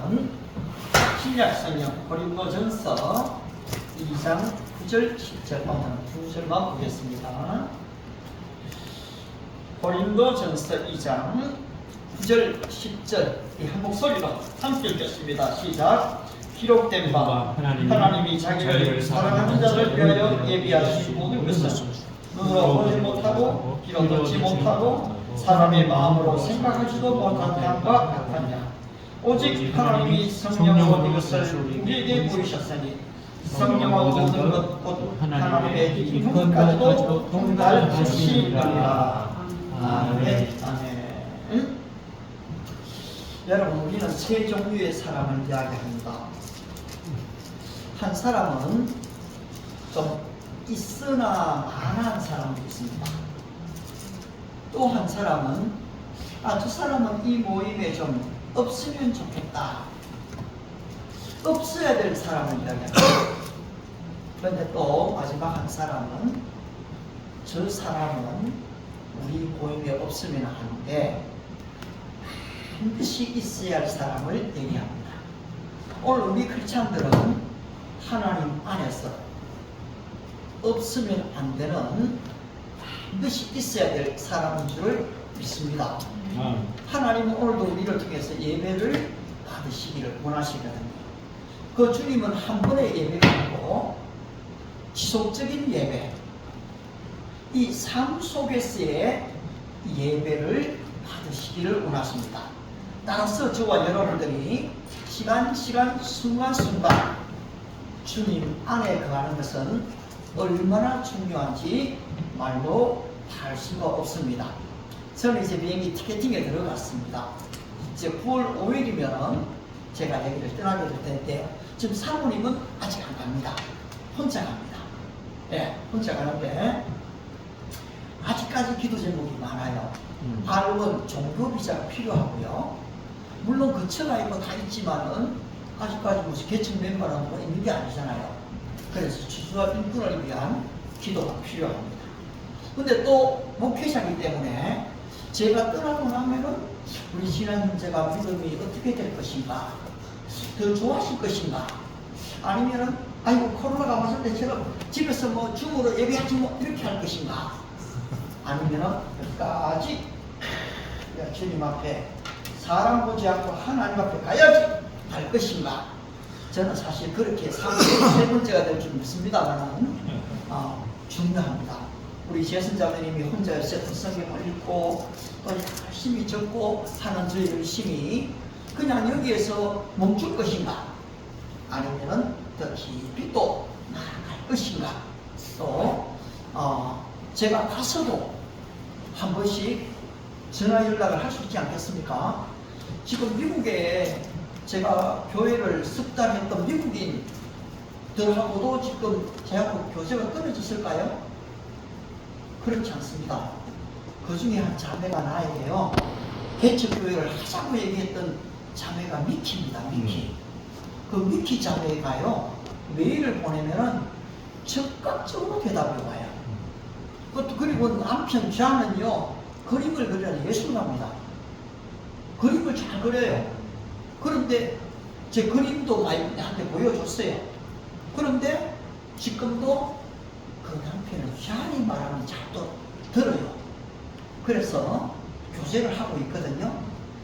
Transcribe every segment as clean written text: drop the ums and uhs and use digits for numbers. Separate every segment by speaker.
Speaker 1: 오늘은 신약성경 고린도전서 2장 9절 10절 오늘 두 절만 보겠습니다. 고린도전서 2장 9절 10절 한 목소리로 함께 읽겠습니다. 시작. 기록된 바 하나님이 자기를 사랑하는 자를 위하여 예비하신 모든 것은 눈으로 보지 못하고 귀로 듣지 못하고 사람의 마음으로 생각하지도 못한 땅과 같았냐. 오직 하나님이 성령으로 이것을 우리에게 보이셨으니 성령과 모든 것 곧 하나님의 힘까지도 동달하시리라. 아멘. 아멘. 여러분, 우리는 세 종류의 사람을 이야기합니다. 한 사람은 좀 있으나 마나한 사람도 있습니다. 또 한 사람은 저 사람은 이 모임에 좀 없으면 좋겠다, 없어야 될 사람을 이야기합니다. 그런데 또 마지막 한 사람은 저 사람은 우리 모임에 없으면 하는데 반드시 있어야 할 사람을 얘기합니다. 오늘 우리 크리스찬들은 하나님 안에서 없으면 안 되는 반드시 있어야 될 사람인 줄을 믿습니다. 하나님은 오늘도 우리를 통해서 예배를 받으시기를 원하시거든요. 그 주님은 한 번의 예배가 아니고 지속적인 예배, 이 삶 속에서의 예배를 받으시기를 원하십니다. 따라서 저와 여러분들이 시간 순간순간 주님 안에 거하는 것은 얼마나 중요한지 말로 할 수가 없습니다. 저는 이제 비행기 티켓팅에 들어갔습니다. 이제 9월 5일이면 제가 여기를 떠나게 될 텐데 지금 사모님은 아직 안 갑니다. 혼자 갑니다. 네, 혼자 가는데 아직까지 기도 제목이 많아요. R1 종교 비자가 필요하고요. 물론 거처가 있고 다 있지만은 아직까지 무슨 계층 멤버라는 거 있는 게 아니잖아요. 그래서 주수와 인권을 위한 기도가 필요합니다. 근데 또 목회자이기 때문에 제가 떠나고 나면은 우리 신앙 문제가 믿음이 어떻게 될 것인가, 더 좋아질 것인가, 아니면은 아이고 코로나가 왔을 때처럼 집에서 뭐 줌으로 예배하지 뭐 이렇게 할 것인가, 아니면은 끝까지 주님 앞에 사람 보지 않고 하나님 앞에 가야지 할 것인가. 저는 사실 그렇게 삶의 세 번째가 될 줄 믿습니다만 중요합니다. 우리 재선자매님이 혼자 세트 성경을 읽고 또 열심히 적고 하는 저 열심히 그냥 여기에서 멈출 것인가, 아니면은 더 깊이 또 나아갈 것인가. 또 제가 가서도 한 번씩 전화 연락을 할 수 있지 않겠습니까? 지금 미국에 제가 교회를 습달했던 미국인들하고도 지금 제하고 교제가 끊어졌을까요? 그렇지 않습니다. 그 중에 한 자매가 나에게요, 개척교회를 하자고 얘기했던 자매가 미키입니다. 미키. 그 미키 자매가요, 메일을 보내면은 즉각적으로 대답이 와요. 그리고 남편 자는요, 그림을 그리는 예술가입니다. 그림을 잘 그려요. 그런데 제 그림도 많이 나한테 보여줬어요. 그런데 지금도 그 남편은 희한히 말하면 잘 또 들어요. 그래서 교제를 하고 있거든요.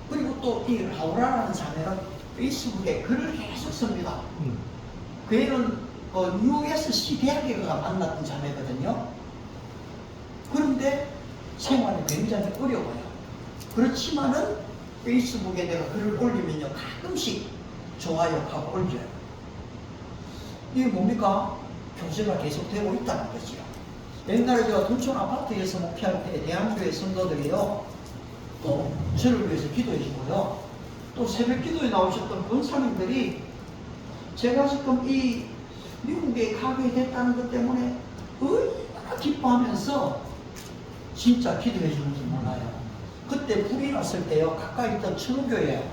Speaker 1: 그리고 또 이 라우라라는 자매는 페이스북에 글을 계속 씁니다. 그 애는 USC 대학에 가 만났던 자매거든요. 그런데 생활이 굉장히 어려워요. 그렇지만은 페이스북에 내가 글을 올리면요, 가끔씩 좋아요하고 올려요. 이게 뭡니까? 교제가 계속되고 있다는 거지요. 옛날에 제가 동촌 아파트에서 목회할 때 대한교회 성도들이요, 또 저를 위해서 기도해 주고요, 또 새벽 기도에 나오셨던 권사님들이 제가 지금 이 미국에 가게 됐다는 것 때문에 얼마나 기뻐하면서 진짜 기도해 주는지 몰라요. 그때 불이 났을 때요, 가까이 있던 천우교회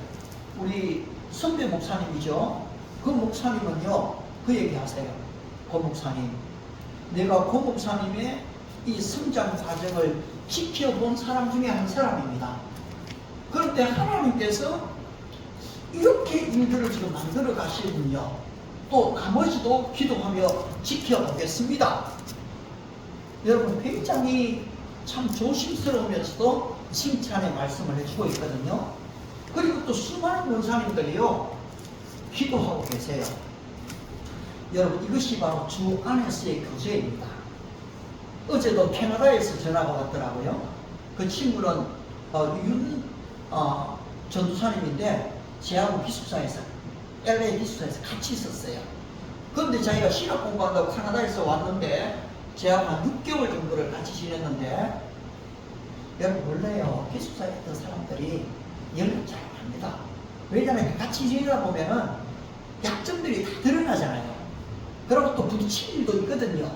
Speaker 1: 우리 선배 목사님이죠. 그 목사님은요, 그 얘기 하세요. 고 목사님, 내가 고 목사님의 이 성장 과정을 지켜본 사람 중에 한 사람입니다. 그런데 하나님께서 이렇게 일들을 지금 만들어 가시군요. 또 나머지도 기도하며 지켜보겠습니다. 여러분, 굉장히 참 조심스러우면서도 칭찬의 말씀을 해주고 있거든요. 그리고 또 수많은 원사님들이요 기도하고 계세요. 여러분, 이것이 바로 주 안에서의 교제입니다. 어제도 캐나다에서 전화가 왔더라고요. 그 친구는 전도사님인데 제하고 기숙사에서 LA 기숙사에서 같이 있었어요. 그런데 자기가 신학 공부한다고 캐나다에서 왔는데 제하고 한 6개월 정도를 같이 지냈는데, 여러분 원래요 기숙사에 있던 사람들이 연락 잘 안 합니다. 왜냐하면 같이 지내다 보면은 약점들이 다 드러나잖아요. 그리고 또 부딪힐 일도 있거든요.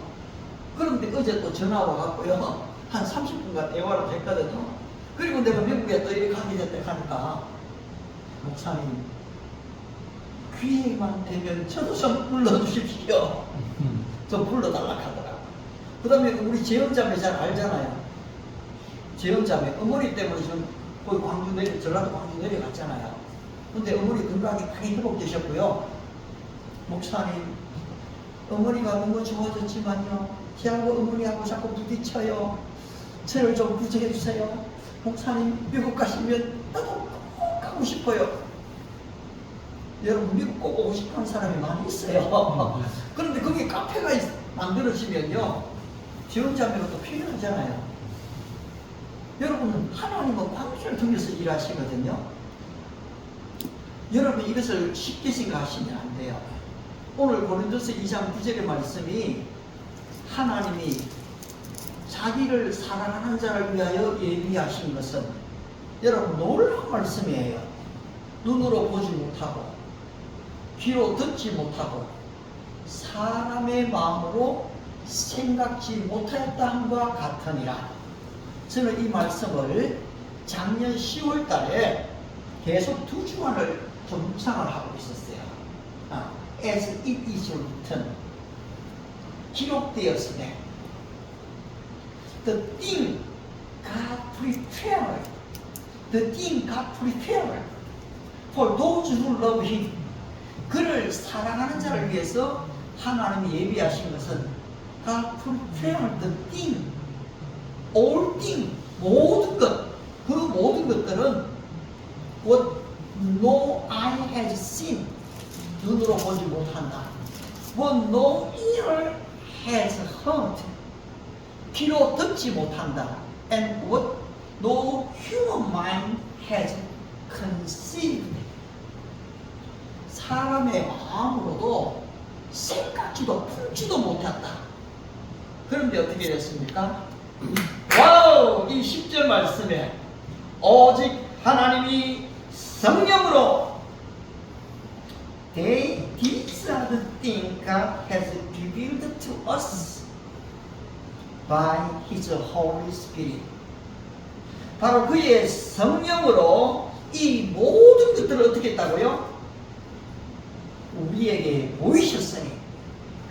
Speaker 1: 그런데 어제 또 전화 와갖고요 한 30분간 대화를 했거든요. 그리고 내가 미국에 또 이렇게 가게 됐다 하니까, 목사님 기회만 되면 저도 좀 불러주십시오. 좀 불러달라 하더라고요. 그 다음에 우리 재현자매 잘 알잖아요. 재현자매 어머니 때문에 지금 거기 전라도 광주 내려갔잖아요. 근데 어머니 건강이 많이 회복되셨고요. 목사님, 어머니가 너무 좋아졌지만요 저하고 어머니하고 자꾸 부딪혀요. 저를 좀 구제해 주세요. 목사님, 미국 가시면 나도 꼭 가고 싶어요. 여러분, 미국 꼭 오고 싶어하는 사람이 많이 있어요. 그런데 거기 카페가 만들어지면요 지원자매가 또 필요하잖아요. 여러분, 하나님은 광주를 통해서 일하시거든요. 여러분, 이것을 쉽게 생각하시면 안 돼요. 오늘 고린도서 2장 9절의 말씀이 하나님이 자기를 사랑하는 자를 위하여 예비하신 것은, 여러분, 놀라운 말씀이에요. 눈으로 보지 못하고 귀로 듣지 못하고 사람의 마음으로 생각지 못하였다 함과 같으니라. 저는 이 말씀을 작년 10월 달에 계속 2주간을 좀 묵상을 하고 있었어요. As it is written, 기록되었으되 the thing God prepared for those who love Him. 그를 사랑하는 자를 위해서 하나님이 예비하신 것은 God prepared the thing, all thing, 모든 것, 그 모든 것들은 what no eye has seen, 눈으로 보지 못한다. What no ear has heard, 귀로 듣지 못한다. And what no human mind has conceived, 사람의 마음으로도 생각지도 품지도 못했다. 그런데 어떻게 됐습니까? 와우! 이 10절 말씀에 오직 하나님이 성령으로 These are the things God has revealed to us by His Holy Spirit. 바로 그의 성령으로 이 모든 것들을 어떻게 했다고요? 우리에게 보이셨으니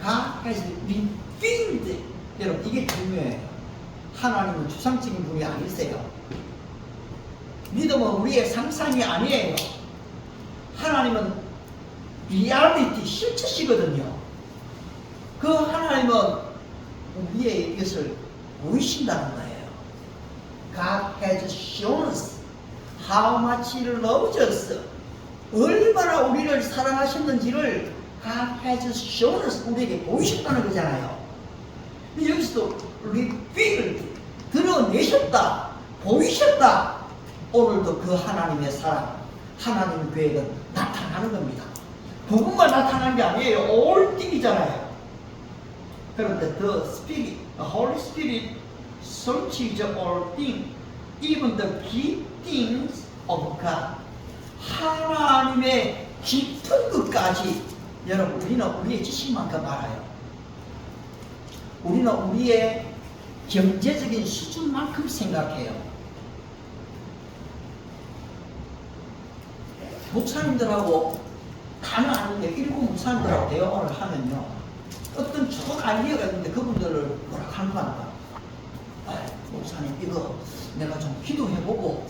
Speaker 1: God has revealed. 여러분, 이게 중요해요. 하나님은 추상적인 분이 아니세요. 믿음은 우리의 상상이 아니에요. 하나님은 리얼리티, 실체시거든요. 그 하나님은 우리의 이것을 보이신다는 거예요. God has shown us how much He loves us. 얼마나 우리를 사랑하셨는지를 God has shown us, 우리에게 보이셨다는 거잖아요. 여기서도 revealed, 드러내셨다, 보이셨다. 오늘도 그 하나님의 사랑, 하나님의 계획은 나타나는 겁니다. 그것만 나타나는 게 아니에요. all thing이잖아요. 그런데 the Spirit, the Holy Spirit searches all things, even the deep things of God. 하나님의 깊은 것까지, 여러분, 우리는 우리의 지식만큼 알아요. 우리는 우리의 경제적인 수준만큼 생각해요. 목사님들하고 다는 아는데 일곱 목사님들하고 대화를 하면요, 어떤 좋은 아이디어가 있는데 그분들을 뭐라 하는 거 아닙니까? 목사님, 이거 내가 좀 기도해보고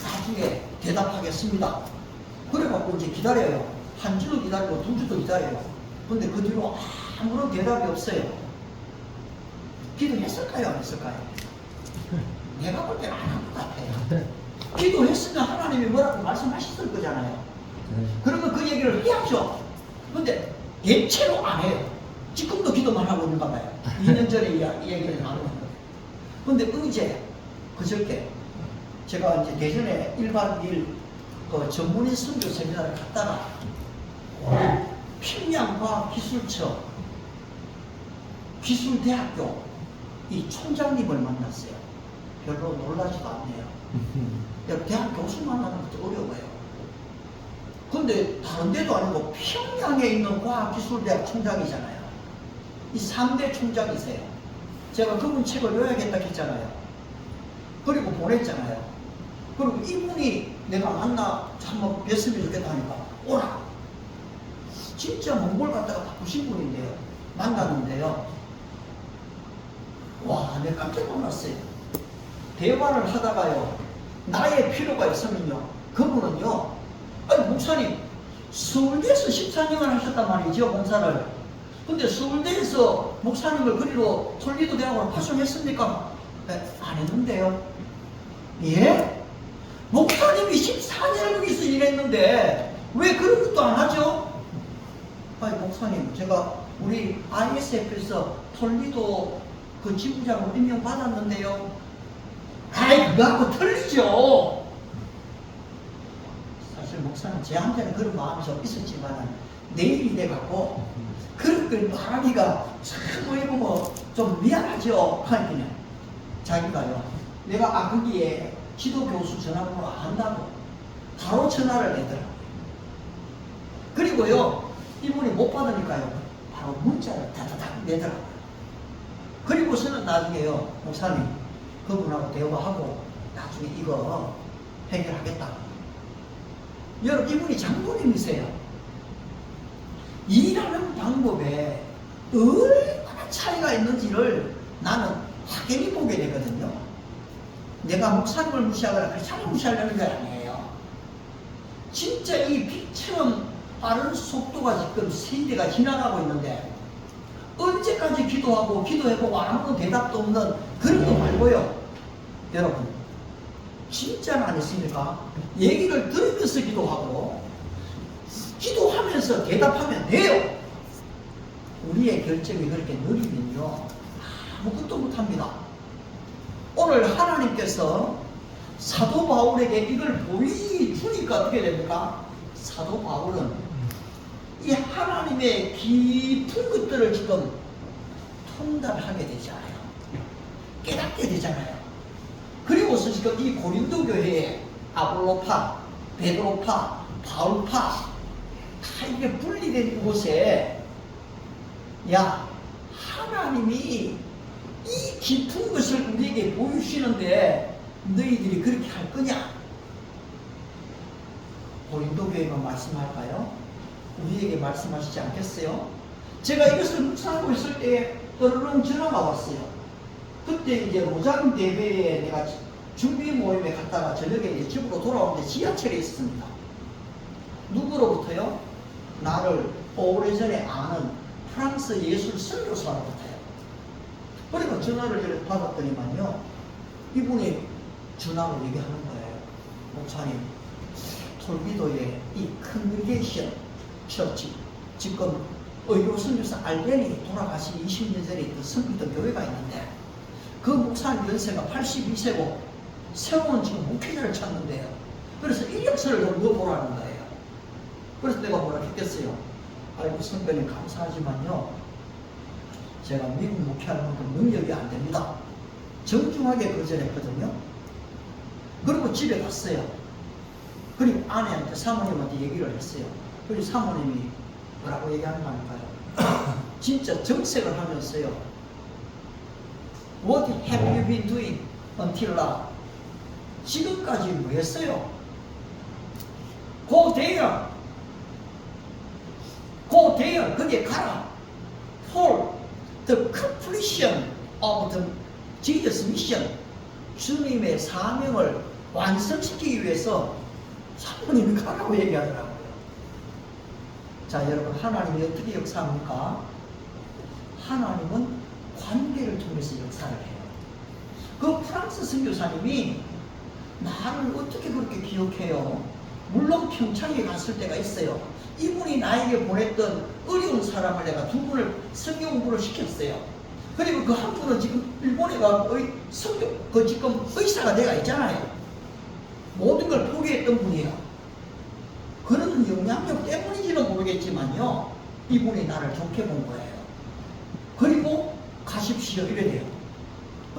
Speaker 1: 나중에 대답하겠습니다. 그래갖고 이제 기다려요. 한 주도 기다리고 두 주도 기다려요. 근데 그 뒤로 아무런 대답이 없어요. 기도했을까요? 안 했을까요? 내가 볼 때는 안 한 것 같아요. 기도했으면 하나님이 뭐라고 말씀하셨을 거잖아요. 그러면 그 얘기를 해야죠. 근데 대체로 안 해요. 지금도 기도만 하고 있는가 봐요. 2년 전에 이 얘기를 나누는 거예요. 근데 어제 그저께 제가 이제 대전에 1박 2일 그 전문의 선교 세미나를 갔다가 평양과학기술처 기술대학교 이 총장님을 만났어요. 별로 놀라지도 않네요. 대학 교수 만나는 것도 어려워요. 근데 다른 데도 아니고 평양에 있는 과학기술대학 총장이잖아요. 이 3대 총장이세요. 제가 그분 책을 읽어야겠다 했잖아요. 그리고 보냈잖아요. 그리고 이분이 내가 만나 한번 뵀으면 좋겠다 하니까 오라. 진짜 몽골 갔다가 바쁘신 분인데요. 만났는데요. 와, 내가 깜짝 놀랐어요. 대화를 하다가요. 나의 필요가 있으면요. 그분은요. 아니 목사님 서울대에서 14년을 하셨단 말이죠. 봉사를. 근데 서울대에서 목사님을 그리로 톨리도 대학으로 파송했습니까? 네, 안 했는데요. 예? 목사님이 14년을 거기서 일했는데 왜 그런 것도 안 하죠? 아니 목사님 제가 우리 ISF에서 톨리도 그 지부장으로 임명받았는데요. 아이 그거하고 틀리죠. 사실 목사님 제한테는 그런 마음이 좀 있었지만 내일이 돼갖고 그런 걸 말하기가 참 좀 미안하죠. 하니까 자기가요. 내가 거기에 지도교수 전화번호 안다고 바로 전화를 내더라고요. 그리고요 이분이 못 받으니까요 바로 문자를 다다닥 내더라고요. 그리고서는 나중에요 목사님 그분하고 대화하고 나중에 이거 해결하겠다. 여러분 이분이 장로님이세요. 일하는 방법에 얼마나 차이가 있는지를 나는 확연히 보게 되거든요. 내가 목사님을 무시하거나 그렇게 무시하려는 게 아니에요. 진짜 이 빛처럼 빠른 속도가 지금 세대가 지나가고 있는데 언제까지 기도하고 기도해보고 아무런 대답도 없는 그런 거 말고요. 여러분 진짜는 아니십니까? 얘기를 들으면서 기도하고 기도하면서 대답하면 돼요. 우리의 결정이 그렇게 느리면요 아무것도 못합니다. 오늘 하나님께서 사도 바울에게 이걸 보여주니까 어떻게 됩니까? 사도 바울은 이 하나님의 깊은 것들을 지금 통달하게 되잖아요. 깨닫게 되잖아요. 그리고서 지금 이 고린도 교회에 아볼로파, 베드로파, 바울파 다 이게 분리된 곳에 야 하나님이 이 깊은 것을 우리에게 보여주시는데 너희들이 그렇게 할 거냐? 고린도 교회만 말씀할까요? 우리에게 말씀하시지 않겠어요? 제가 이것을 묵상하고 있을 때 떠르릉 전화가 왔어요. 그때 이제 로장 대회에 내가 준비 모임에 갔다가 저녁에 이제 집으로 돌아오는데 지하철에 있습니다. 누구로부터요? 나를 오래전에 아는 프랑스 예술 선교사로부터요. 그러니까 전화를 받았더니만요. 이분이 전화로 얘기하는 거예요. 목사님, 톨비도에 이 컨그리게이션 처치, 지금 의료 선교사 알벤이 돌아가신 20년 전에 있던 선교던 교회가 있는데 그 목사님 연세가 82세고 새로운 지금 목회자를 찾는데요. 그래서 이력서를 좀 넣어보라는 거예요. 그래서 내가 뭐라 했겠어요? 아이고 선배님 감사하지만요. 제가 미국 목회하는 만큼 능력이 안 됩니다. 정중하게 거절했거든요. 그리고 집에 갔어요. 그리고 아내한테 사모님한테 얘기를 했어요. 그리고 사모님이 뭐라고 얘기하는 거 아닐까요? 진짜 정색을 하면서요. What have you been doing until now? 지금까지 뭐 했어요? Go there. Go there. 거기에 가라. For the completion of the Jesus mission. 주님의 사명을 완성시키기 위해서 사모님이 가라고 얘기하더라고요. 자, 여러분, 하나님이 어떻게 역사합니까? 하나님은 관계를 통해서 역사를 해요. 그 프랑스 선교사님이 나를 어떻게 그렇게 기억해요? 물론 평창에 갔을 때가 있어요. 이분이 나에게 보냈던 어려운 사람을 내가 두 분을 성경 공부를 시켰어요. 그리고 그 한 분은 지금 일본에 가고 지금 의사가 돼가 있잖아요. 모든 걸 포기했던 분이에요. 그런 영향력 때문인지는 모르겠지만요, 이분이 나를 좋게 본 거예요. 그리고 가십시오 이래 돼요.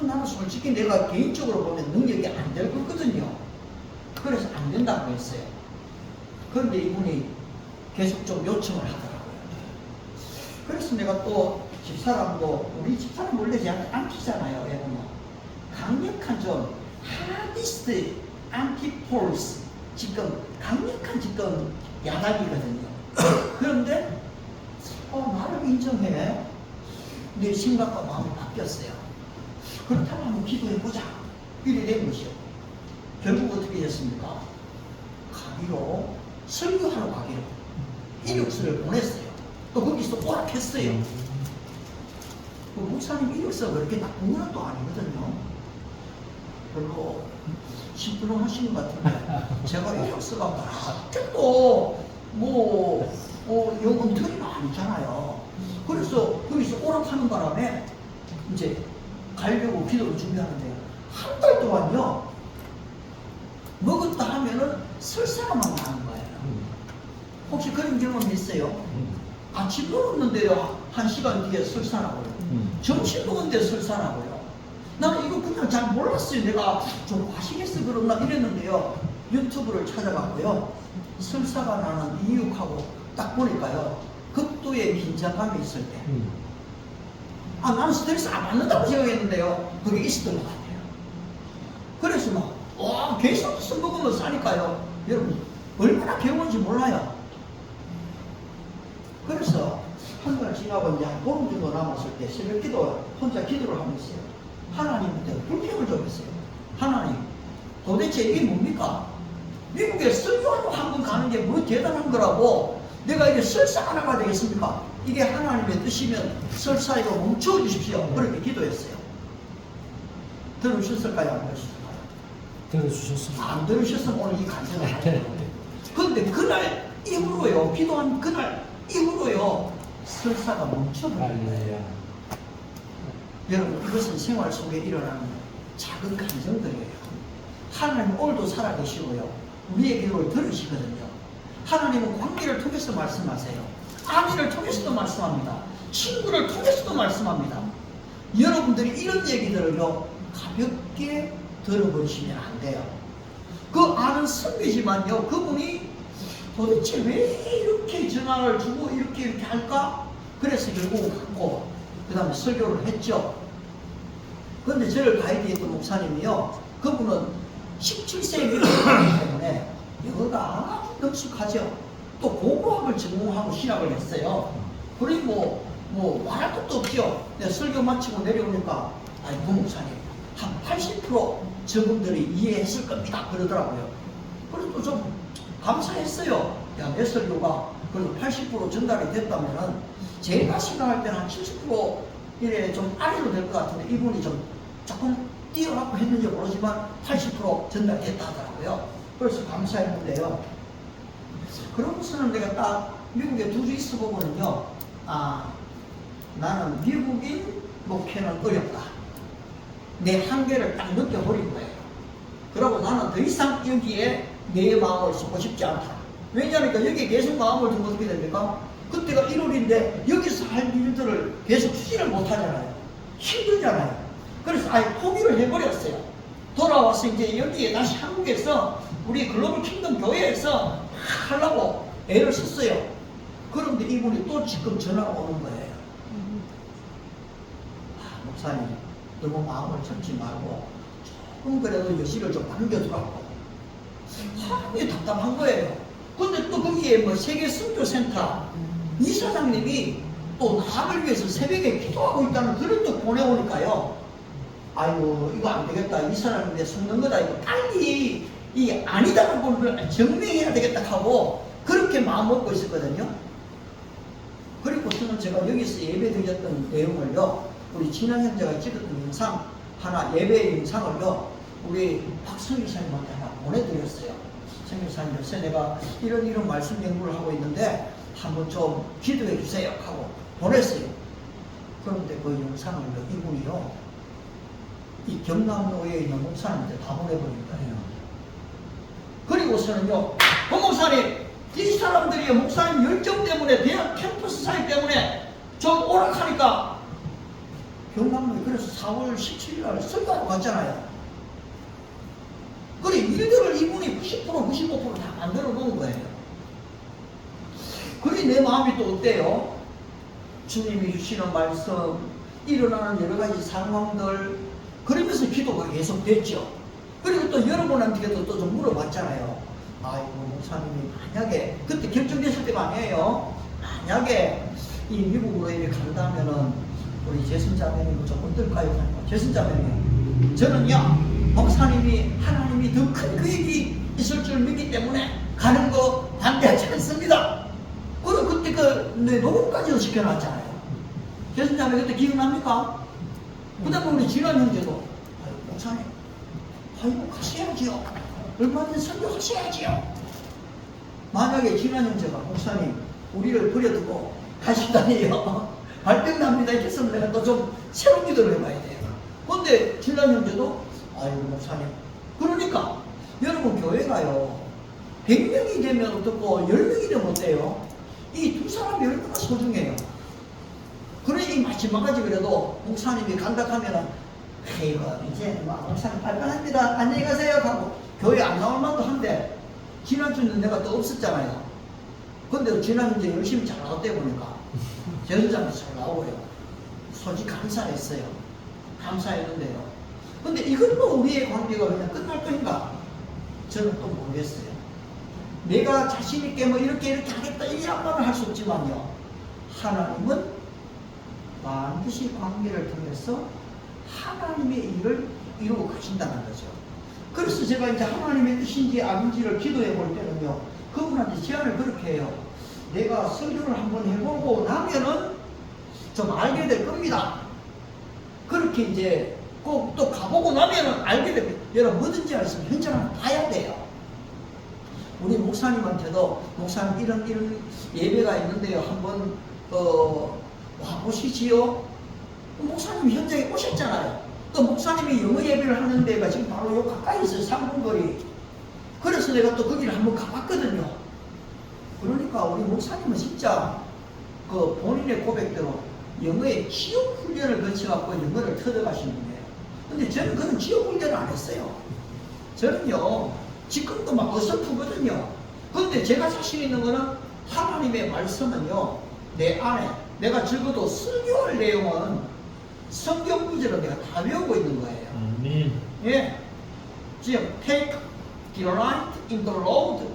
Speaker 1: 나는 솔직히 내가 개인적으로 보면 능력이 안 될 거거든요. 그래서 안 된다고 했어요. 그런데 이분이 계속 좀 요청을 하더라고요. 그래서 내가 또 집사람도, 우리 집사람 원래 제한테 안 피잖아요. 애보면 강력한 좀 하디스트 안티폴스, 지금 강력한 지금 야당이거든요. 그런데 나를 인정해. 내 생각과 마음이 바뀌었어요. 그렇다면 한번 기도해보자 이래 된 것이요. 결국 어떻게 됐습니까? 가기로, 설교하러 가기로 이력서를 보냈어요. 또 거기서 오락했어요. 그 목사님 이력서가 그렇게 나쁜 건 또 아니거든요. 별로 심플하신 것 같은데, 제가 이력서가 그렇게 또 영웅들이 아니잖아요. 그래서 거기서 오락하는 바람에 이제 가려고 기도를 준비하는데, 한 달 동안요, 먹었다 하면은 설사가만 나는 거예요. 혹시 그런 경험 있어요? 아침 먹었는데요, 1시간 뒤에 설사나고요. 점심 먹었는데 설사나고요. 나는 이거 그냥 잘 몰랐어요. 내가 좀 과식해서 그런가 이랬는데요, 유튜브를 찾아봤고요, 설사가 나는 이유하고 딱 보니까요, 극도의 긴장감이 있을 때, 나는 스트레스 안 받는다고 생각했는데요, 그게 있었던 것 같아요. 그래서 계속 먹으면 싸니까요, 여러분 얼마나 괴로운지 몰라요. 그래서 한 달 지나고 이제 한 보름 정도 남았을 때 새벽 기도, 혼자 기도를 하고 있어요. 하나님한테 불평을 좀 했어요. 하나님, 도대체 이게 뭡니까? 미국에 설교하러 한 번 가는 게 뭐 대단한 거라고 내가 이게 설사 하나가 되겠습니까? 이게 하나님의 뜻이면 설사 이거 멈춰 주십시오. 그렇게 기도했어요. 들으셨을까요? 안 들으셨을까요?
Speaker 2: 들어주셨습니다.
Speaker 1: 안 들으셨으면 오늘 이 간증을 할 거예요. 그런데 그날 이후로요, 기도한 그날 이후로요, 설사가 멈춰버려요. 여러분, 이것은 생활 속에 일어나는 작은 감정들이에요. 하나님 오늘도 살아계시고요, 우리의 기도를 들으시거든요. 하나님은 관계를 통해서 말씀하세요. 아내를 통해서도 말씀합니다. 친구를 통해서도 말씀합니다. 여러분들이 이런 얘기들을요, 가볍게 들어버리시면 안 돼요. 그 아는 선배지만요, 그분이 도대체 왜 이렇게 전화를 주고 이렇게 할까? 그래서 결국은 갔고, 그 다음에 설교를 했죠. 그런데 저를 가이드했던 목사님이요, 그분은 17세기 미국이기 때문에 영어가 아주 능숙하죠. 또 고고학을 전공하고 신학을 했어요. 그리고 말할 것도 없죠. 내가 설교 마치고 내려오니까, 그 목사님 한 80% 저분들이 이해했을 겁니다 그러더라고요. 그래도 좀 감사했어요. 야, 내 설교가 그래도 80% 전달이 됐다면은 제가 생각할 때는 한 70% 이래 좀 아래로 될 것 같은데, 이분이 좀 조금 뛰어갖고 했는지 모르지만 80% 전달됐다 하더라고요. 그래서 감사했는데요, 그러고서는 내가 딱 미국에 2주 있어 보고는요, 나는 미국인 목회는 어렵다, 내 한계를 딱 느껴버린 거예요. 그러고 나는 더 이상 여기에 내 마음을 쏟고 싶지 않다. 왜냐하면 여기에 계속 마음을 두면 어떻게 됩니까? 그때가 1월인데 여기서 할 일들을 계속 추진을 못 하잖아요. 힘들잖아요. 그래서 아예 포기를 해버렸어요. 돌아와서 이제 여기에 다시 한국에서 우리 글로벌 킹덤 교회에서 하려고 애를 썼어요. 그런데 이분이 또 지금 전화가 오는 거예요. 목사님, 너무 마음을 접지 말고 조금 그래도 여실을 좀 남겨두라고. 이게 답답한 거예요. 근데 또 거기에 세계 선교센터 이사장님이 또 나를 위해서 새벽에 기도하고 있다는 그런 또 보내오니까요, 아이고 이거 안 되겠다, 이 사람이 내 속는 거다, 이거 빨리 이 아니다라는 걸 증명해야 되겠다 하고 그렇게 마음 먹고 있었거든요. 그리고서는 제가 여기서 예배 드렸던 내용을요, 우리 진한 형제가 찍었던 영상 하나, 예배 영상을요, 우리 박성희 사님한테 하나 보내드렸어요. 성희 사님, 요새 내가 이런 말씀 연구를 하고 있는데 한번 좀 기도해 주세요 하고 보냈어요. 그런데 그 영상을요, 이분이요, 이 경남로에 있는 목사님한테 다 보내버린 거예요. 그리고서는요, 목사님, 이 사람들이 목사님 열정 때문에, 대학 캠퍼스 사회 때문에 좀 오락하니까 경남로에 그래서 4월 17일 날 설교하러 갔잖아요. 그래, 일들을 이분이 90%, 95%다 만들어 놓은 거예요. 그래, 내 마음이 또 어때요? 주님이 주시는 말씀, 일어나는 여러 가지 상황들, 그러면서 기도가 계속 됐죠. 그리고 또 여러분한테도 또 좀 물어봤잖아요. 아이고, 목사님이 만약에, 그때 결정됐을 때가 아니에요. 만약에 이 미국으로 이렇게 간다면은 우리 재순자매님 좀 어떨까요? 재순자매님, 저는요, 목사님이 하나님이 더 큰 계획이 있을 줄 믿기 때문에 가는 거 반대하지 않습니다. 그리고 그때 내 녹음까지도 시켜놨잖아요. 재순자매 그때 기억납니까? 그 다음에 우리 진환 형제도, 아이고, 목사님, 아이고, 가셔야지요. 얼마든지 설교하셔야지요. 만약에 진환 형제가, 목사님, 우리를 버려두고 가시다니요, 발병 납니다 이렇게 했으면 내가 또 좀 새로운 기도를 해봐야 돼요. 근데 진환 형제도, 아이고, 목사님, 그러니까 여러분, 교회가요 100명이 되면 어떻고 10명이 되면 어때요? 이 두 사람이 얼마나 소중해요. 그러니 이 마지막까지 그래도 목사님이 간다 하면은, 아이고, 이제 목사님 발병합니다, 안녕히 가세요 하고 교회 안 나올 만도 한데, 지난주는 내가 또 없었잖아요. 근데 지난주에 열심히 잘 나왔대 보니까 재순자매 잘 나오고요. 솔직히 감사했어요. 감사했는데요. 근데 이걸로 우리의 관계가 그냥 끝날 것인가? 저는 또 모르겠어요. 내가 자신있게 뭐 이렇게 하겠다 이 양반을 할 수 없지만요, 하나님은 반드시 관계를 통해서 하나님의 일을 이루고 가신다는 거죠. 그래서 제가 이제 하나님의 뜻인지 아닌지를 기도해 볼 때는요, 그분한테 제안을 그렇게 해요. 내가 설교를 한번 해보고 나면은 좀 알게 될 겁니다. 그렇게 이제 꼭 또 가보고 나면은 알게 됩니다. 여러분, 뭐든지 알았으면 현장을 봐야 돼요. 우리 목사님한테도, 목사님 이런 예배가 있는데요, 한번 와보시지요. 목사님 현장에 오셨잖아요. 또 목사님이 영어 예배를 하는 데가 지금 바로 요 가까이 있어요. 3분 거리. 그래서 내가 또 거기를 한번 가봤거든요. 그러니까 우리 목사님은 진짜 그 본인의 고백대로 영어의 지옥 훈련을 거쳐갖고 영어를 터득하신 분이에요. 근데 저는 그런 지옥 훈련을 안 했어요. 저는요, 지금도 막 어설프거든요. 근데 제가 자신 있는 거는 하나님의 말씀은요, 내 안에 내가 적어도 설교할 내용은 성경 구절을 내가 다 외우고 있는 거예요.
Speaker 2: 아멘.
Speaker 1: 예. 지금 take delight in the Lord,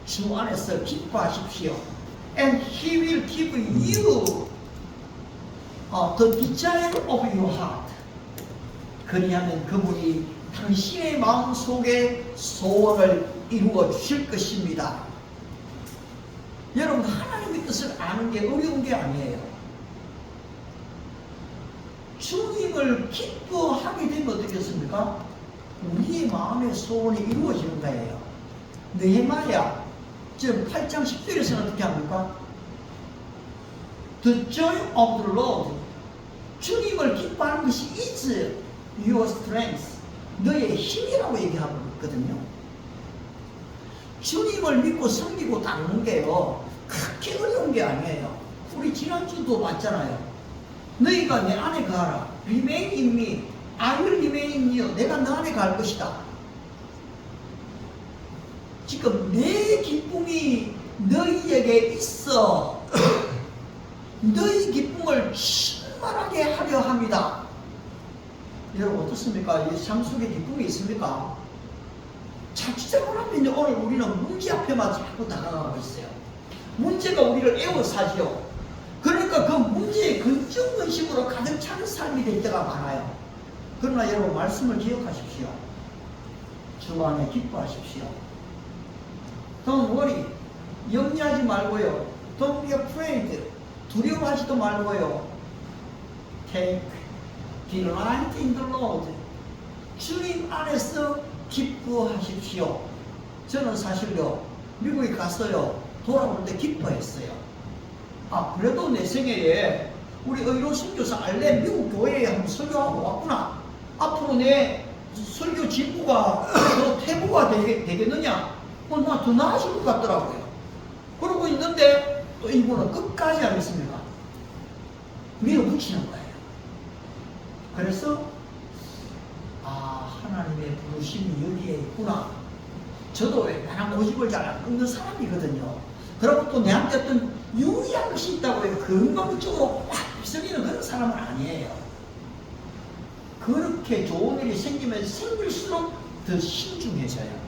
Speaker 1: 주 안에서 기뻐하십시오. And He will give you the desire of your heart. 그리하면 그분이 당신의 마음 속에 소원을 이루어 주실 것입니다. 여러분, 하나님의 뜻을 아는 게 어려운 게 아니에요. 주님을 기뻐하게 되면 어떻겠습니까? 우리의 마음의 소원이 이루어지는 거예요. 느헤미야 지금 8장 10절에서는 어떻게 합니까? The joy of the Lord, 주님을 기뻐하는 것이 is your strength, 너의 힘이라고 얘기하고 있거든요. 주님을 믿고 섬기고 닦는 게요, 그렇게 어려운 게 아니에요. 우리 지난주도 봤잖아요. 너희가 내 안에 가라. Remain in me, I will remain in you. 내가 너 안에 갈 것이다. 지금 내 기쁨이 너희에게 있어. 너희 기쁨을 충만하게 하려 합니다. 여러분, 어떻습니까? 이 삶 속에 기쁨이 있습니까? 자칫 잘못하면 오늘 우리는 문제 앞에만 자꾸 다가가고 있어요. 문제가 우리를 애워사죠. 그러니까 그 문제의 근심으로 가득 차는 삶이 될 때가 많아요. 그러나 여러분, 말씀을 기억하십시오. 주 안에 기뻐하십시오. Don't worry. 염려하지 말고요. Don't be afraid. 두려워하지도 말고요. Take delight in the Lord. 주님 안에서 기뻐하십시오. 저는 사실요, 미국에 갔어요. 돌아올 때 기뻐했어요. 아, 그래도 내 생애에 우리 의료 선교사 알렘 미국 교회에 한번 설교하고 왔구나. 앞으로 내 설교 직무가 더 태보가 되겠느냐? 나 더 나아질 것 같더라고요. 그러고 있는데 또 이분은 끝까지 하겠습니다. 밀어붙이는 거예요. 그래서 하나님의 부르심이 여기에 있구나. 저도 웬만한 고집을 잘 안 끊는 사람이거든요. 그리고 또 내한테 어떤 유리한 것이 있다고 해요. 긍정적으로 확 휩쓸리는 그런 사람은 아니에요. 그렇게 좋은 일이 생기면 생길수록 더 신중해져요.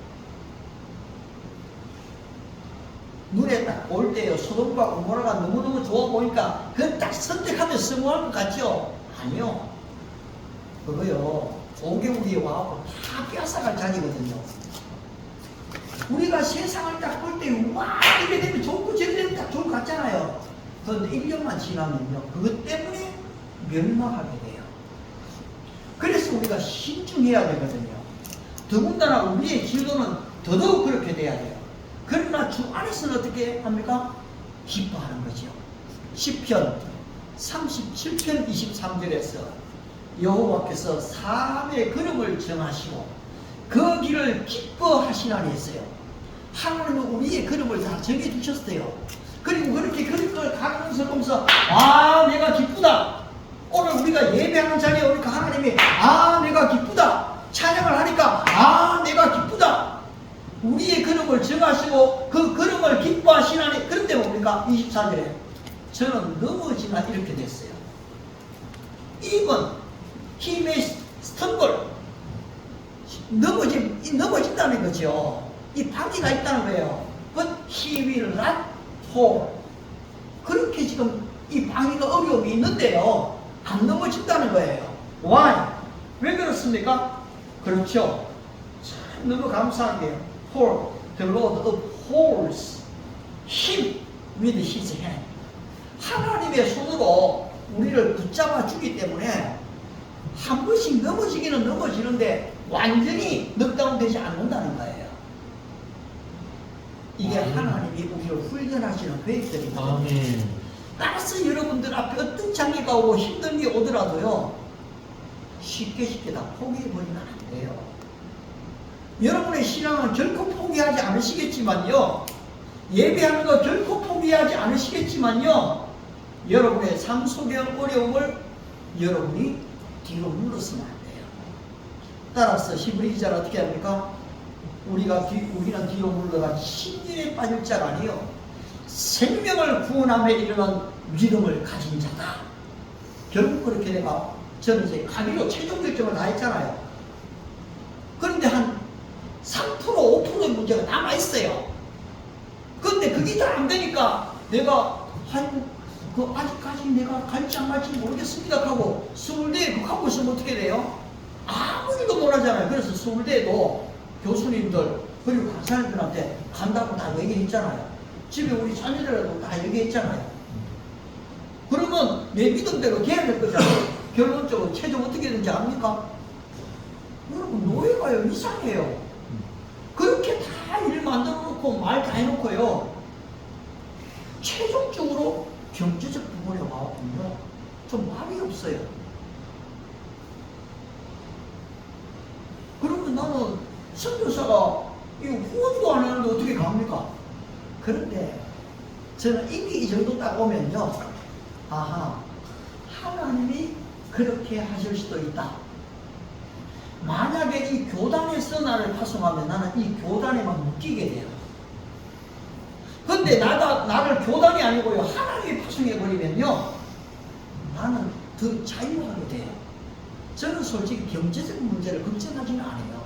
Speaker 1: 눈에 딱 볼 때요, 소돔과 고모라가 너무너무 좋아 보니까 그건 딱 선택하면 성공할 것 같죠? 아니요. 그거요, 5개국이 와갖고 다 뺏어갈 자리거든요. 우리가 세상을 딱 볼 때, 와, 이래 되면 좋고 저래 되면 딱 좋을 것 같잖아요. 그런데 1년만 지나면요, 그것 때문에 멸망하게 돼요. 그래서 우리가 신중해야 되거든요. 더군다나 우리의 기도는 더더욱 그렇게 돼야 돼요. 그러나 주 안에서는 어떻게 합니까? 기뻐하는 거죠. 시편 37편 23절에서 여호와께서 사람의 걸음을 정하시고 그 길을 기뻐하시나니 했어요. 하나님은 우리의 걸음을 다 정해주셨어요. 그리고 그렇게 걸음을 가면서 보면서 내가 기쁘다. 오늘 우리가 예배하는 자리에 오니까 하나님이 내가 기쁘다. 찬양을 하니까 내가 기쁘다. 우리의 걸음을 정하시고 그 걸음을 기뻐하시나니. 그런데 뭡니까? 24절에 저는 넘어지나 이렇게 됐어요. Even he may stumble. 넘어진다는 거죠. 이 방해가 있다는 거예요. But he will not fall. 그렇게 지금 이 방해가 어려움이 있는데요, 안 넘어진다는 거예요. Why? 왜 그렇습니까? 그렇죠. 참 너무 감사한 게요. For the Lord upholds him with his hand. 하나님의 손으로 우리를 붙잡아 주기 때문에 한 번씩 넘어지기는 넘어지는데 완전히 넉다운되지 않는다는 거예요. 이게 하나님이 우리를 훈련하시는 계획들입니다. 따라서 여러분들 앞에 어떤 장애가 오고 힘든 게 오더라도요, 쉽게 다 포기해버리면 안 돼요. 여러분의 신앙은 결코 포기하지 않으시겠지만요, 예배하는 거 결코 포기하지 않으시겠지만요, 여러분의 삶 속의 어려움을 여러분이 뒤로 물러서면 안 돼요. 따라서 히브리 기자는 어떻게 합니까? 우리는 뒤로 물러가 신진에 빠질 자가 아니요 생명을 구원함에 이르는 믿음을 가진 자다. 결국 그렇게 내가 저는 이제 가비로 최종 결정을 다 했잖아요. 그런데 한 3% 5%의 문제가 남아있어요. 그런데 그게 다 안 되니까 내가 아직까지 내가 갈지 안 갈지 모르겠습니다 하고 서울대에 그거 갖고 있으면 어떻게 돼요? 아무 일도 못하잖아요. 그래서 서울대에도 교수님들 그리고 강사님들한테 간다고 다 얘기했잖아요. 집에 우리 자녀들한테도 다 얘기했잖아요. 그러면 내 믿음대로 돼야 될 거잖아요. 결론적으로 최종 어떻게 되는지 압니까? 여러분, 노예가요 이상해요. 그렇게 다 일 만들어 놓고 말 다 해놓고요, 최종적으로 경제적 부분에 와보면요 좀 말이 없어요. 그러면 나는 선교사가 이거 후원도 안 하는데 어떻게 갑니까? 그런데 저는 이미 이 정도 딱 오면요, 하나님이 그렇게 하실 수도 있다. 만약에 이 교단에서 나를 파송하면 나는 이 교단에만 묶이게 돼요. 근데 나를 교단이 아니고요, 하나님이 파송해버리면요, 나는 더 자유하게 돼요. 저는 솔직히 경제적 문제를 걱정하지는 않아요.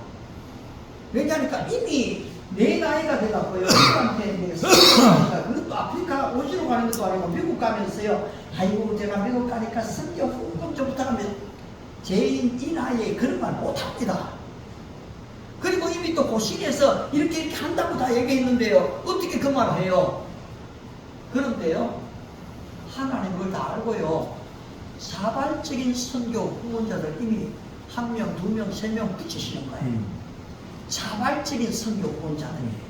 Speaker 1: 왜냐하니까 이미 내 나이가 돼갖고요, 누구한테 대해서 그것도 아프리카 오지로 가는 것도 아니고 미국 가면서요, 아이고 제가 미국 가니까 선교 후원 좀 부탁하면 제 이 나이에 그런 말 못합니다. 그리고 이미 주님도 고신에서 이렇게 한다고 다 얘기했는데요. 어떻게 그 말을 해요? 그런데요, 하나님 그걸 다 알고요. 자발적인 선교 후원자들 이미 1명, 2명, 3명 붙이시는 거예요. 자발적인 선교 후원자들이에요.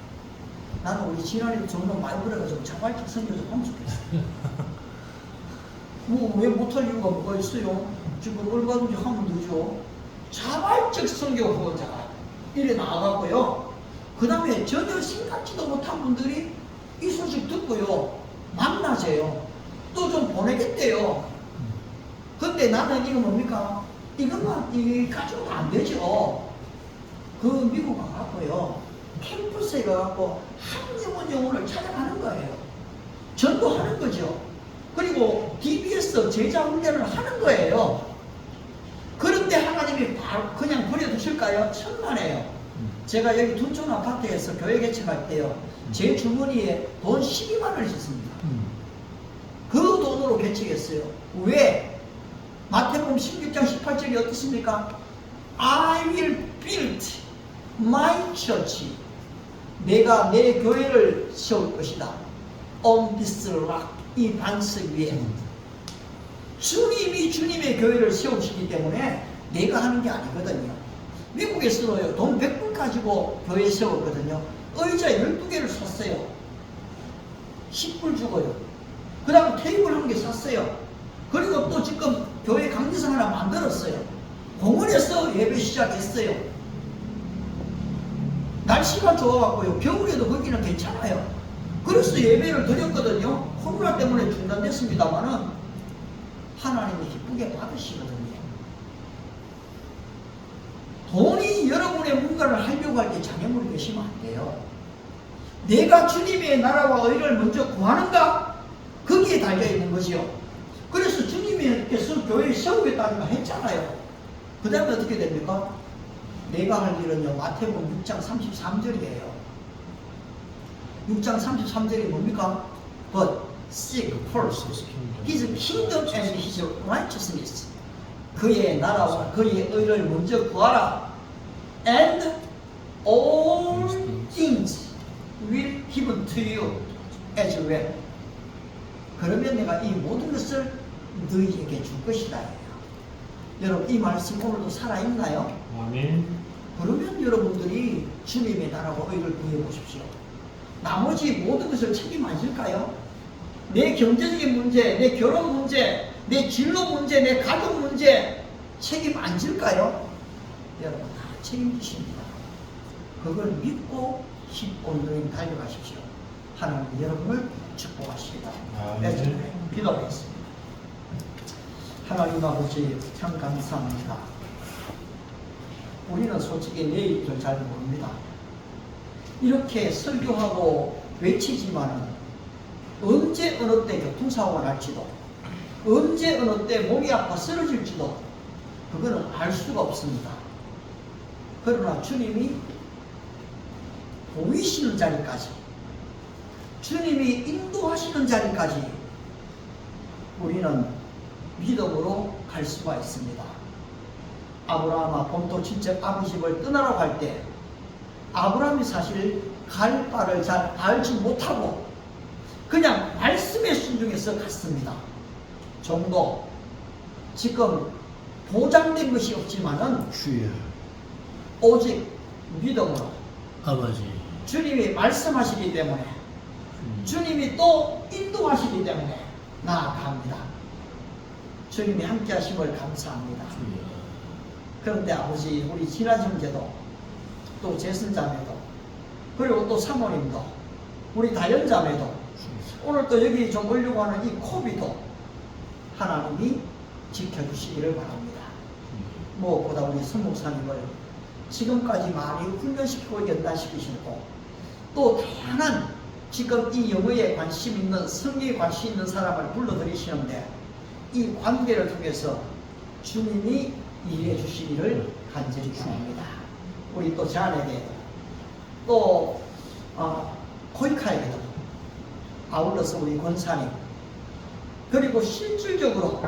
Speaker 1: 나는 우리 지난해도 정말 많이 그래가지고 자발적 선교 좀 하면 좋겠어요. 뭐 왜 못할 이유가 뭐가 있어요? 지금 얼마든지 하면 되죠. 자발적 선교 후원자가 이래 나가고요. 그 다음에 전혀 생각지도 못한 분들이 이 소식 듣고요, 만나세요. 또 좀 보내겠대요. 근데 나는 이거 뭡니까? 이것만 이 가지고는 안 되죠. 그 미국 가갖고요, 캠퍼스에 가갖고 한 영혼 영혼을 찾아가는 거예요. 전도하는 거죠. 그리고 DBS 제자 훈련을 하는 거예요. 그런데 하나님이 바로 그냥 버려두실까요? 천만에요. 제가 여기 둔촌 아파트에서 교회 개척할 때요, 제 주머니에 돈 12만 원을 있었습니다. 그 돈으로 개척했어요. 왜? 마태복음 16장 18절이 어떻습니까? I will build my church. 내가 내 교회를 세울 것이다. On this rock. 이 반석 위에. 주님이 주님의 교회를 세우시기 때문에 내가 하는 게 아니거든요. 미국에서도요, 돈 100불 가지고 교회 세웠거든요. 의자 12개를 샀어요. 10불 주고요. 그 다음 테이블 한 개 샀어요. 그리고 또 지금 교회 강의상 하나 만들었어요. 공원에서 예배 시작했어요. 날씨가 좋아갖고요, 겨울에도 거기는 괜찮아요. 그래서 예배를 드렸거든요. 코로나 때문에 중단됐습니다만은 하나님이 기쁘게 받으시거든요. 돈이 여러분의 뭔가를 하려고 할 때 장애물이 되시면 안 돼요. 내가 주님의 나라와 의를 먼저 구하는가? 거기에 달려있는 거지요. 그래서 주님께서 교회를 세우겠다고 했잖아요. 그 다음에 어떻게 됩니까? 내가 할 일은요, 마태복음 6장 33절이에요. 6장 33절이 뭡니까? But seek first His kingdom and His righteousness. 그의 나라와 그의 의를 먼저 구하라. And all things will given to you as well. 그러면 내가 이 모든 것을 너희에게 줄 것이다. 여러분, 이 말씀 오늘도 살아있나요?
Speaker 2: 아멘.
Speaker 1: 그러면 여러분들이 주님의 나라와 의를 구해보십시오. 나머지 모든 것을 책임 안 질까요? 내 경제적인 문제, 내 결혼 문제, 내 진로 문제, 내 가족 문제 책임 안 질까요? 여러분, 다 책임지십니다. 그걸 믿고 온전히 달려가십시오. 하나님 여러분을 축복하십니다. 기도하겠습니다. 하나님 아버지, 참 감사합니다. 우리는 솔직히 내일을 잘 모릅니다. 이렇게 설교하고 외치지만은 언제 어느 때 교통사고가 날지도, 언제 어느 때 몸이 아파 쓰러질지도 그거는 알 수가 없습니다. 그러나 주님이 보이시는 자리까지, 주님이 인도하시는 자리까지 우리는 믿음으로 갈 수가 있습니다. 아브라함아 본토 친척 아버지 집을 떠나라고 할 때 아브라함이 사실 갈 바를 잘 알지 못하고 그냥 말씀에 순종해서 갔습니다. 정도 지금 보장된 것이 없지만은
Speaker 2: 주여
Speaker 1: 오직 믿음으로
Speaker 2: 아버지
Speaker 1: 주님이 말씀하시기 때문에 주님이 또 인도하시기 때문에 나아갑니다. 주님이 함께 하심을 감사합니다.
Speaker 2: 주여.
Speaker 1: 그런데 아버지, 우리 진한 형제도 또 재선자매도 그리고 또 사모님도 우리 다연자매도 오늘 또 여기 좀 오려고 하는 이 코비도 하나님이 지켜주시기를 바랍니다. 무엇보다 우리 선목사님을 지금까지 많이 훈련시키고 연단시키시고 또 다양한 지금 이 영어에 관심 있는 성경에 관심 있는 사람을 불러들이시는데 이 관계를 통해서 주님이 일해 주시기를 간절히 바랍니다. 우리 또 자네에게도 또 코이카에게도 아울러서 우리 권사님 그리고 실질적으로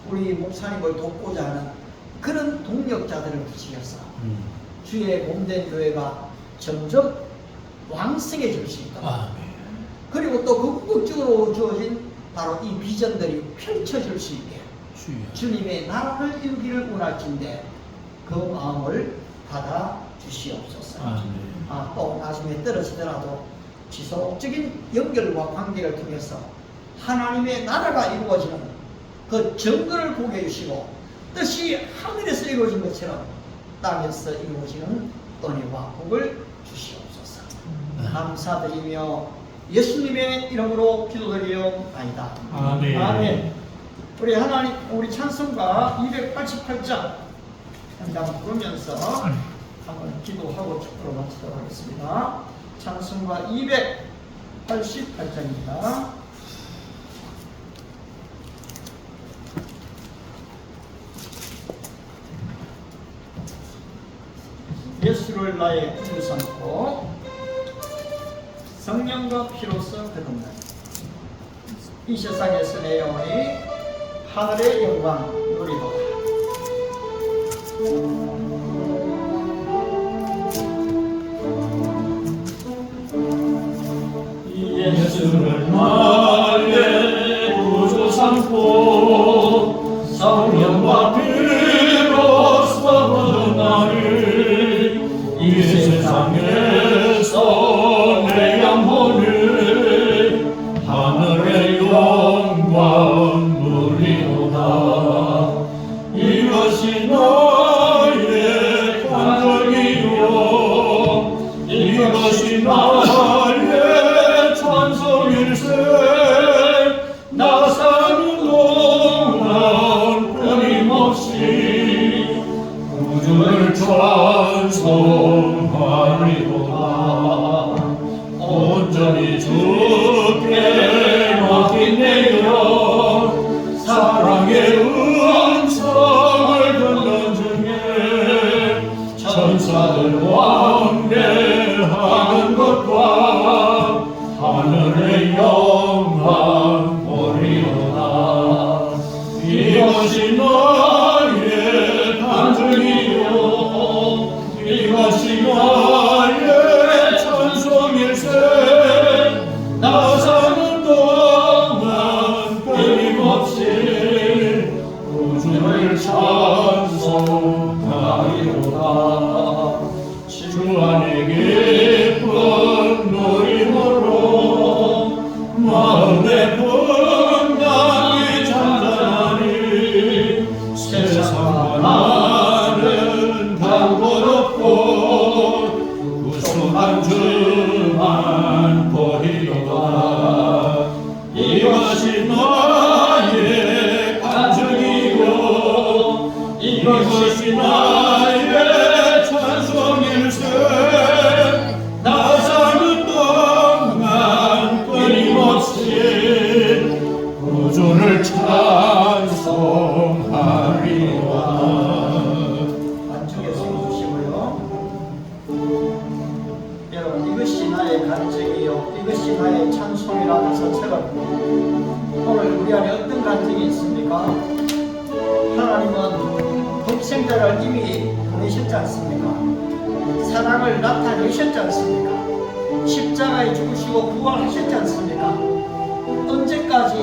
Speaker 1: 우리 목사님을 돕고자 하는 그런 동력자들을 붙이셔서 주의 몸된 교회가 점점 왕성해질 수 있다.
Speaker 2: 아멘.
Speaker 1: 그리고 또 궁극적으로 주어진 바로 이 비전들이 펼쳐질 수 있게
Speaker 2: 주여.
Speaker 1: 주님의 나라를 이루기를 원할진데 그 마음을 받아 주시옵소서.
Speaker 2: 아멘.
Speaker 1: 또 나중에 떨어지더라도 지속적인 연결과 관계를 통해서 하나님의 나라가 이루어지는 그 정근을 보게 해주시고 뜻이 하늘에서 이루어진 것처럼 땅에서 이루어지는 은혜와 복을 주시옵소서. 감사드리며 예수님의 이름으로 기도드리옵나이다.
Speaker 2: 아멘.
Speaker 1: 아멘. 우리 하나님, 우리 찬송가 288장 한장 부르면서 한번 기도하고 축도로 마치도록 하겠습니다. 찬송가 288장입니다. 예수를 나의 주 삼고 성령과 피로써 거듭나 이 세상에서 내 영혼이 하늘의 영광 누리도다.
Speaker 2: 예수를 나의 구주 삼고 성령과 피로써 거듭나리 이 세상에서 내 영혼을 하늘의 영광 누리도다. 이것이 나의 간증이요 이것이 나의 찬송일세. 나 사는 동안 끊임없이 구주를 찬송하리로다. 온전히 주께 맡긴 내 영 사랑의 음성을 듣는 중에 천사들 왕래하는 것과 하늘의 영광 보리로다. 이것이 나의 간증이요 이것이 나의 찬송일세. 나 사는 동안 끊임없이 구주를 찬송하리로다. 주 안에 기쁜 노림으로 마음의 풍랑이 잔잔하니 세상과 나는 방법없고 구속한 주만 보리로다. 이것이 나의 간증이요 이것이 나의 찬송일세. 나 사는 동안 끊임없이 구주를 찬송하리로다.
Speaker 1: 안쪽에 세워주시고요. 여러분, 이것이 나의 간증이요 이것이 나의 찬송이라는 서책을 오늘 우리 안에 어떤 간증이 있습니까? 하나님은 독생자를 이미 보내셨지 않습니까? 사랑을 나타내셨지 않습니까? 십자가에 죽으시고 부활하셨지 않습니까? 언제까지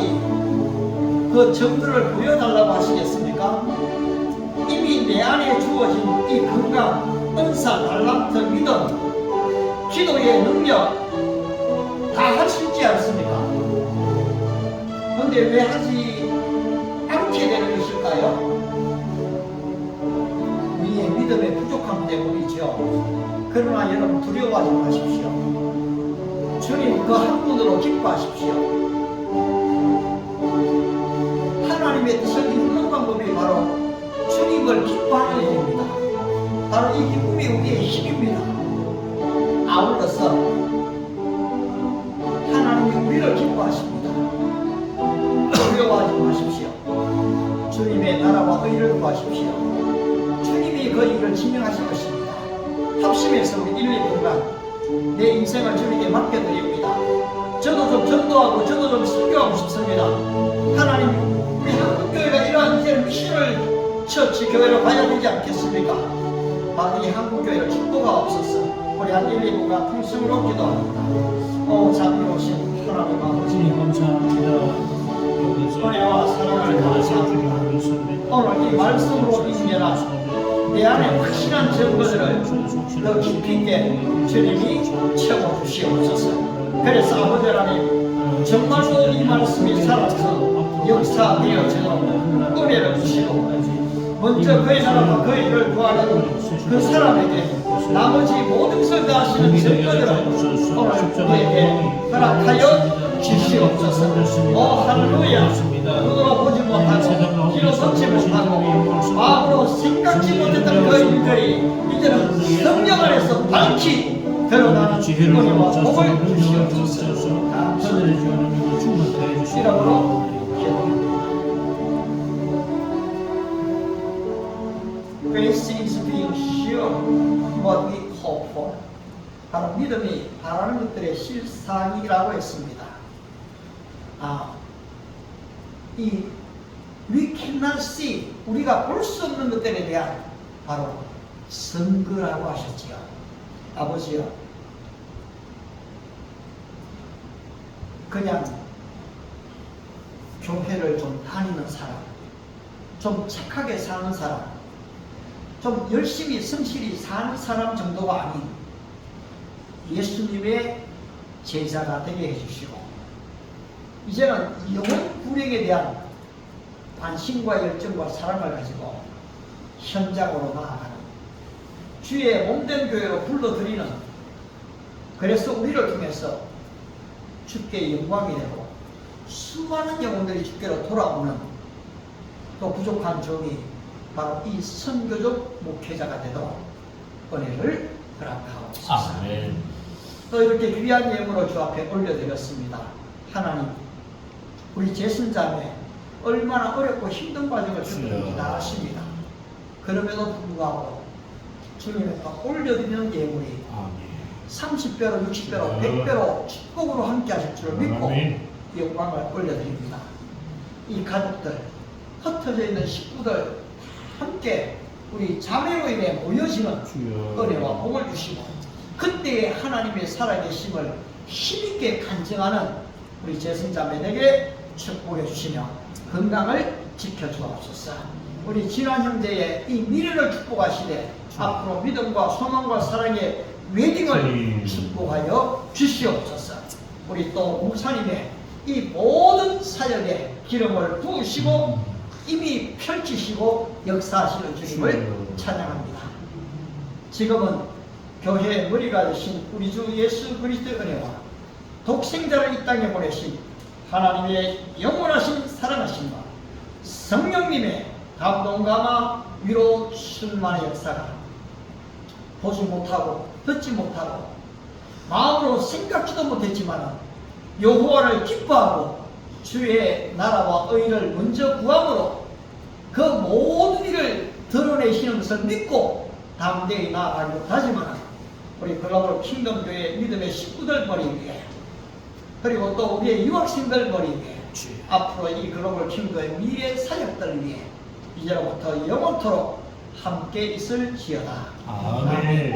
Speaker 1: 그 정도를 보여달라고 하시겠습니까? 이미 내 안에 주어진 이 건강, 은사, 달란트, 믿음, 기도의 능력 다 하실지 않습니까? 그런데 왜 하지 않게 되는 것일까요? 우리의 믿음의 부족함 때문이죠. 그러나 여러분 두려워하지 마십시오. 주님 그 한 분으로 기뻐하십시오. 하나님의 뜻을 이루는 방법이 바로 주님을 기뻐하는 일입니다. 바로 이 기쁨이 우리의 힘입니다. 아울러서 하나님이 우리를 기뻐하십니다. 두려워하지 마십시오. 주님의 나라와 의를 구하십시오. 주님이 그 일을 진행하실 것입니다. 합심해서 우리 1, 2분간 내 인생을 주님께 맡겨드립니다. 저도 좀 전도하고 저도 좀 설교하고 싶습니다. 하나님, 우리 한국교회가 이러한 이제 미션을 처치 교회로 가야 되지 않겠습니까? 바로 이 한국교회를 축복하옵소서. 우리 한 1, 2분간 통성으로 기도합니다. 오 자비로우신 하나님 아버지,
Speaker 2: 주님 감사합니다.
Speaker 1: 은혜와 사랑을 감사합니다. 오늘 이 말씀으로 인견한 내 안에 확실한 증거들을 더 깊이 있게 주님이 채워주시옵소서. 그래서 아버지 하나님, 정말로 이 말씀이 살아서 역사되어지도록 은혜를 주시고, 먼저 그의 나라와 그의 일을 구하는 그 사람에게 나머지 모든 것을 다하시는 증거들을 오늘 우리에게 허락하여 주시옵소서. 오 할렐루야. 눈으로 보지 못하고 귀로 듣지 못하고 마음으로 생각지 못했던 그 일들이 이제는 성령 안에서 밝히 드러나는 은혜와 복을 주시옵소서. 감사드립니다. 이름으로 Grace is being sure what we hope for. 바로 믿음이 바라는 것들의 실상이라고 했습니다. we cannot see, 우리가 볼 수 없는 것들에 대한 바로 증거라고 하셨지요. 아버지요, 그냥 교회를 좀 다니는 사람, 좀 착하게 사는 사람, 좀 열심히 성실히 사는 사람 정도가 아닌 예수님의 제자가 되게 해주시고, 이제는 영혼 불행에 대한 관심과 열정과 사랑을 가지고 현장으로 나아가는 주의 몸된 교회로 불러들이는, 그래서 우리를 통해서 주께 영광이 되고 수많은 영혼들이 주께로 돌아오는 또 부족한 종이 바로 이 선교적 목회자가 되도록 은혜를 허락하옵소서.
Speaker 2: 아멘.
Speaker 1: 또 이렇게 귀한 예물을 주 앞에 올려드렸습니다. 하나님, 우리 제순자매 얼마나 어렵고 힘든 과정을 겪는지 다 아십니다. 그럼에도 불구하고 주님의 앞에 올려드리는 예물이 30배로 60배로 100배로 축복으로 함께 하실 줄을 믿고 영광을 올려드립니다. 이 가족들, 흩어져 있는 식구들 함께 우리 자매로 인해 모여지는 은혜와 복을 주시고, 그때의 하나님의 살아계심을 힘있게 간증하는 우리 제승자매에게 축복해 주시며 건강을 지켜주옵소서. 우리 진환 형제의 이 미래를 축복하시되 앞으로 믿음과 소망과 사랑의 웨딩을 축복하여 주시옵소서. 우리 또 목사님의 이 모든 사역에 기름을 부으시고 이미 펼치시고 역사하시는 주님을 찬양합니다. 지금은 교회의 머리가 되신 우리 주 예수 그리스도의 은혜와 독생자를 이 땅에 보내신 하나님의 영원하신 사랑하심과 성령님의 감동감화 위로 충만의 역사가 보지 못하고 듣지 못하고 마음으로 생각지도 못했지만 여호와를 기뻐하고 주의 나라와 의를 먼저 구함으로 그 모든 일을 드러내시는 것을 믿고 담대히 나아가려고 하지만 우리 글로벌 킹덤 교회 믿음의 식구들 머리 위에, 그리고 또 우리의 유학생들 머리 위에, 앞으로 이 글로벌 킹덤의 미래 사역들 위에 이제로부터 영원토록 함께 있을지어다.
Speaker 2: 아멘.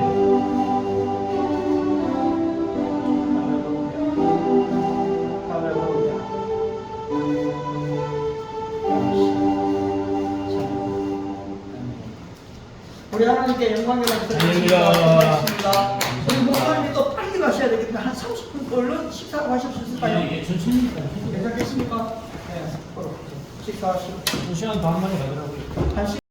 Speaker 1: 우리 하나님께 영광이라고 드리겠습니다. 우리 목사님이 또 빨리 가셔야 되기 때문에 한 30분 얼른 식사하고 하실 수 있을까요?
Speaker 2: 예, 천천히.
Speaker 1: 괜찮겠습니까? 네, 식사하시고
Speaker 2: 2시간 반 만에 가더라고요.